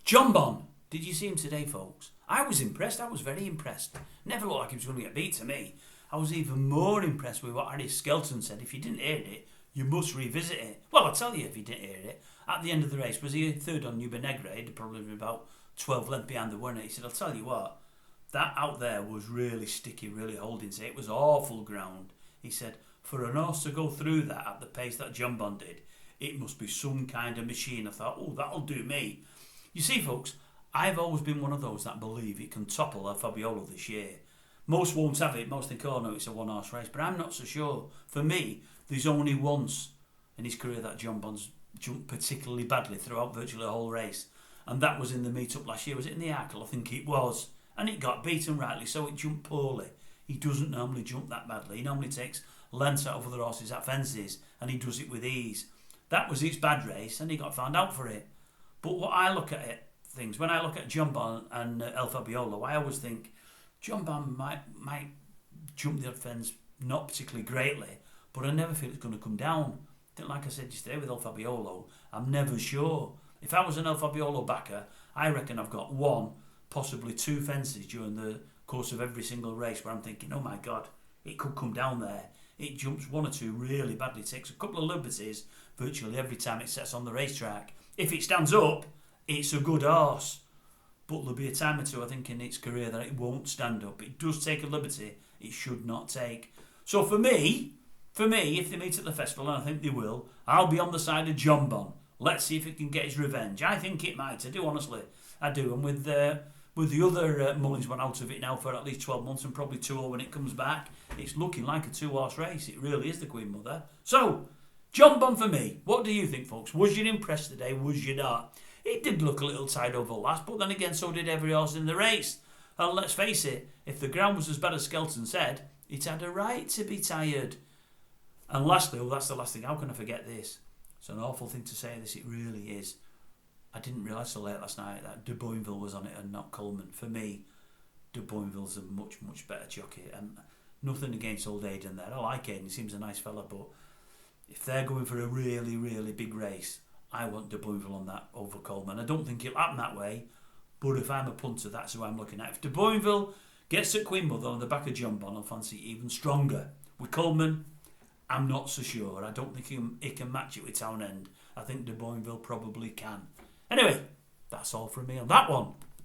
JONBON, did you see him today, folks? I was impressed. I was very impressed. Never looked like he was going to get beat to me. I was even more impressed with what Harry Skelton said. If you didn't hear it, you must revisit it. Well, I'll tell you if you didn't hear it. At the end of the race, was he third on Nuba Negra? He'd probably been about 12 lengths behind the winner. He said, I'll tell you what, that out there was really sticky, really holding. It was awful ground. He said, for an horse to go through that at the pace that JONBON did, it must be some kind of machine. I thought, oh, that'll do me. You see, folks, I've always been one of those that believe it can topple a Fabiolo this year. Most won't have it. Most think, oh no, it's a one-horse race. But I'm not so sure. For me, there's only once in his career that JONBON's jumped particularly badly throughout virtually the whole race. And that was in the meet-up last year. Was it in the Arkle? I think it was. And it got beaten rightly, so it jumped poorly. He doesn't normally jump that badly. He normally takes lengths out of other horses at fences, and he does it with ease. That was his bad race, and he got found out for it. But what I look at it, things, when I look at JONBON and El Fabiolo, I always think JONBON might jump the fence not particularly greatly, but I never feel it's going to come down. I think, like I said yesterday with El Fabiolo, I'm never sure. If I was an El Fabiolo backer, I reckon I've got one, possibly two fences during the course of every single race where I'm thinking, oh my God, it could come down there. It jumps one or two really badly, takes a couple of liberties virtually every time it sets on the racetrack. If it stands up, it's a good horse. But there'll be a time or two, I think, in its career that it won't stand up. It does take a liberty it should not take. So for me, if they meet at the festival, and I think they will, I'll be on the side of JONBON. Let's see if it can get his revenge. I think it might. I do, honestly. I do. And with the other Mullins one out of it now for at least 12 months and probably 2 when it comes back, it's looking like a 2-horse race. It really is the Queen Mother. So, JONBON for me. What do you think, folks? Was you impressed today? Was you not? It did look a little tired over last, but then again, so did every horse in the race. And let's face it, if the ground was as bad as Skelton said, it had a right to be tired. And lastly, that's the last thing, how can I forget this? It's an awful thing to say this, it really is. I didn't realise so late last night that De Boinville was on it and not Coleman. For me, De Boinville's a much, much better jockey. And nothing against old Aidan there. I like Aidan, he seems a nice fella, but if they're going for a really, really big race, I want De Boinville on that over Coleman. I don't think it'll happen that way, but if I'm a punter, that's who I'm looking at. If De Boinville gets at Queen Mother on the back of JONBON, I'll fancy it even stronger. With Coleman, I'm not so sure. I don't think he can match it with Townend. I think De Boinville probably can. Anyway, that's all from me on that one.